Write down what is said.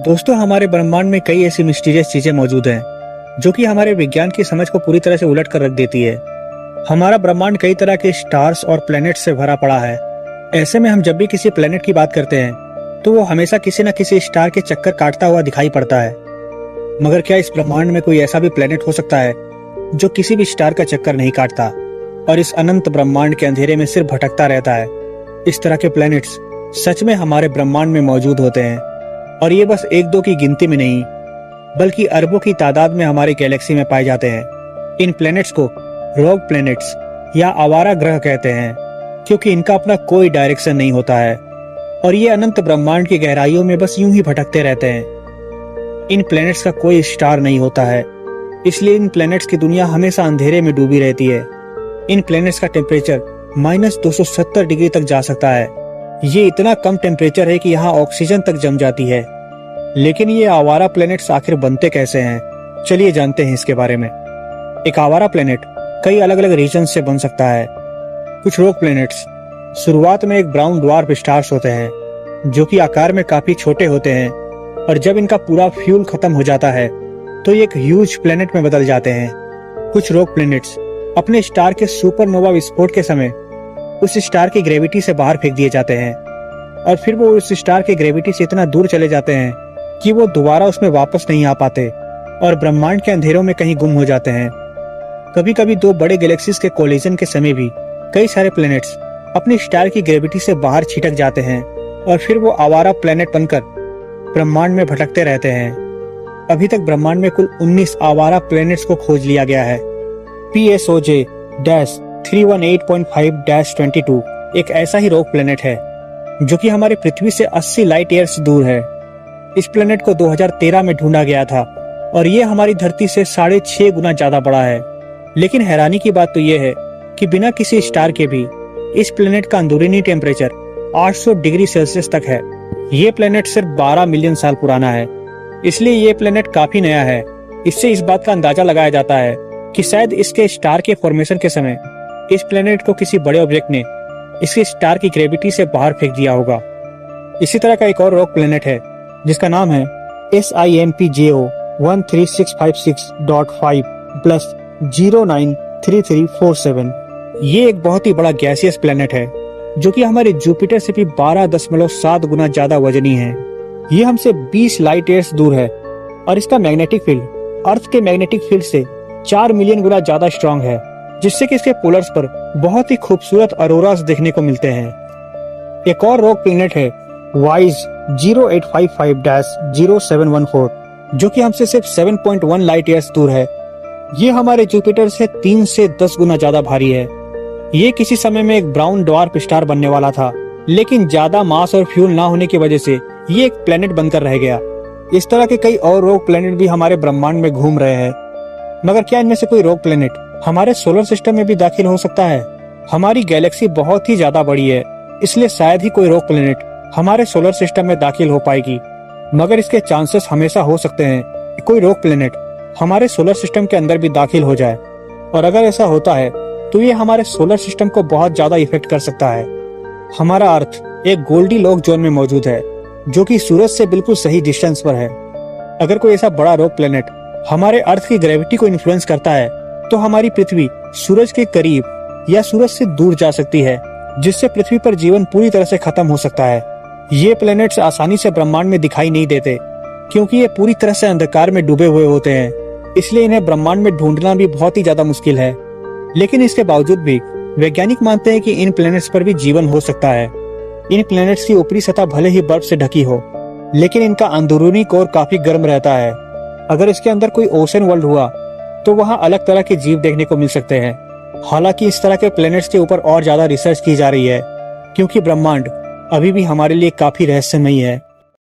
दोस्तों, हमारे ब्रह्मांड में कई ऐसी मिस्टीरियस चीजें मौजूद हैं जो कि हमारे विज्ञान की समझ को पूरी तरह से उलट कर रख देती है। हमारा ब्रह्मांड कई तरह के स्टार्स और प्लैनेट्स से भरा पड़ा है। ऐसे में हम जब भी किसी प्लैनेट की बात करते हैं तो वो हमेशा किसी न किसी स्टार के चक्कर काटता हुआ दिखाई पड़ता है। मगर क्या इस ब्रह्मांड में कोई ऐसा भी प्लैनेट हो सकता है जो किसी भी स्टार का चक्कर नहीं काटता और इस अनंत ब्रह्मांड के अंधेरे में सिर्फ भटकता रहता है? इस तरह के प्लैनेट्स सच में हमारे ब्रह्मांड में मौजूद होते हैं, और ये बस एक दो की गिनती में नहीं बल्कि अरबों की तादाद में हमारी गैलेक्सी में पाए जाते हैं। इन प्लैनेट्स को रोग प्लैनेट्स या आवारा ग्रह कहते हैं, क्योंकि इनका अपना कोई डायरेक्शन नहीं होता है और ये अनंत ब्रह्मांड की गहराइयों में बस यूं ही भटकते रहते हैं। इन प्लैनेट्स का कोई स्टार नहीं होता है, इसलिए इन प्लैनेट्स की दुनिया हमेशा अंधेरे में डूबी रहती है। इन प्लैनेट्स का टेम्परेचर -270 डिग्री तक जा सकता है। ये इतना कम टेम्परेचर है कि यहाँ ऑक्सीजन तक जम जाती है। लेकिन ये आवारा प्लैनेट्स आखिर बनते कैसे हैं? चलिए जानते हैं इसके बारे में। एक आवारा प्लैनेट कई अलग अलग रीजन से बन सकता है। कुछ रोग प्लैनेट्स शुरुआत में एक ब्राउन ड्वार्फ स्टार्स होते हैं जो कि आकार में काफी छोटे होते हैं, और जब इनका पूरा फ्यूल खत्म हो जाता है तो ये एक ह्यूज प्लैनेट में बदल जाते हैं। कुछ रोग प्लैनेट्स अपने स्टार के सुपरनोवा विस्फोट के समय उस स्टार की ग्रेविटी से बाहर फेंक दिए जाते हैं, और फिर वो उस स्टार की ग्रेविटी से इतना दूर चले जाते हैं कि वो दोबारा उसमें वापस नहीं आ पाते और ब्रह्मांड के अंधेरों में कहीं गुम हो जाते हैं। कभी कभी दो बड़े गैलेक्सीज के कोलिजन के समय भी कई सारे प्लैनेट्स अपनी स्टार की ग्रेविटी से बाहर छिटक जाते हैं और फिर वो आवारा प्लैनेट बनकर ब्रह्मांड में भटकते रहते हैं। अभी तक ब्रह्मांड में कुल 19 आवारा प्लैनेट्स को खोज लिया गया है। PSOJ-318.5-22 एक ऐसा ही रोग प्लैनेट है जो कि हमारे पृथ्वी से 80 लाइट ईयर्स दूर है। इस प्लैनेट को 2013 में ढूंढा गया था और ये हमारी धरती से 6.5 गुना ज्यादा बड़ा है। लेकिन हैरानी की बात तो ये है कि बिना किसी स्टार के भी इस प्लैनेट का अंदरूनी टेम्परेचर 800 डिग्री सेल्सियस तक है। ये प्लैनेट सिर्फ 12 मिलियन साल पुराना है, इसलिए ये प्लैनेट काफी नया है। इससे इस बात का अंदाजा लगाया जाता है कि शायद इसके स्टार के फॉर्मेशन के समय इस प्लैनेट को किसी बड़े ऑब्जेक्ट ने इसके स्टार की ग्रेविटी से बाहर फेंक दिया होगा। इसी तरह का एक और रॉक प्लैनेट है जिसका नाम है SIMPJO13656.5+093347। ये एक बहुत ही बड़ा गैसियस प्लैनेट है जो कि हमारे जुपिटर से भी 12.7 गुना ज्यादा वजनी है। ये हमसे 20 लाइट ईयर्स दूर है और इसका मैग्नेटिक फील्ड अर्थ के मैग्नेटिक फील्ड से 4 मिलियन गुना ज्यादा स्ट्रॉन्ग है, जिससे कि इसके पोलर्स पर बहुत ही खूबसूरत अरोरास देखने को मिलते हैं। एक और रॉक प्लैनेट है WISE-0855-0714 जो कि हमसे सिर्फ 7.1 लाइट ईयर्स दूर है। ये हमारे जुपिटर से 3 से 10 गुना ज्यादा भारी है। ये किसी समय में एक ब्राउन ड्वार्फ स्टार बनने वाला था, लेकिन ज्यादा मास और फ्यूल ना होने की वजह से ये एक प्लैनेट बनकर रह गया। इस तरह के कई और रॉक प्लैनेट भी हमारे ब्रह्मांड में घूम रहे हैं। मगर क्या इनमें से कोई रॉक प्लैनेट हमारे सोलर सिस्टम में भी दाखिल हो सकता है? हमारी गैलेक्सी बहुत ही ज्यादा बड़ी है, इसलिए शायद ही कोई रॉक प्लैनेट हमारे सोलर सिस्टम में दाखिल हो पाएगी। मगर इसके चांसेस हमेशा हो सकते हैं कि कोई रॉक प्लैनेट हमारे सोलर सिस्टम के अंदर भी दाखिल हो जाए, और अगर ऐसा होता है तो ये हमारे सोलर सिस्टम को बहुत ज्यादा इफेक्ट कर सकता है। हमारा अर्थ एक गोल्डीलॉक जोन में मौजूद है जो कि सूरज से बिल्कुल सही डिस्टेंस पर है। अगर कोई ऐसा बड़ा रॉक प्लैनेट हमारे अर्थ की ग्रेविटी को इन्फ्लुएंस करता है तो हमारी पृथ्वी सूरज के करीब या सूरज से दूर जा सकती है, जिससे पृथ्वी पर जीवन पूरी तरह से खत्म हो सकता है। ये प्लैनेट्स आसानी से ब्रह्मांड में दिखाई नहीं देते क्योंकि ये पूरी तरह से अंधकार में डूबे हुए होते हैं, इसलिए इन्हें ब्रह्मांड में ढूंढना भी बहुत ही ज्यादा मुश्किल है। लेकिन इसके बावजूद भी वैज्ञानिक मानते हैं कि इन प्लैनेट्स पर भी जीवन हो सकता है। इन प्लैनेट्स की ऊपरी सतह भले ही बर्फ से ढकी हो, लेकिन इनका अंदरूनी कोर काफी गर्म रहता है। अगर इसके अंदर कोई ओशन वर्ल्ड हुआ तो वहाँ अलग तरह के जीव देखने को मिल सकते हैं। हालांकि इस तरह के प्लैनेट्स के ऊपर और ज्यादा रिसर्च की जा रही है क्योंकि ब्रह्मांड अभी भी हमारे लिए काफी रहस्यमयी है।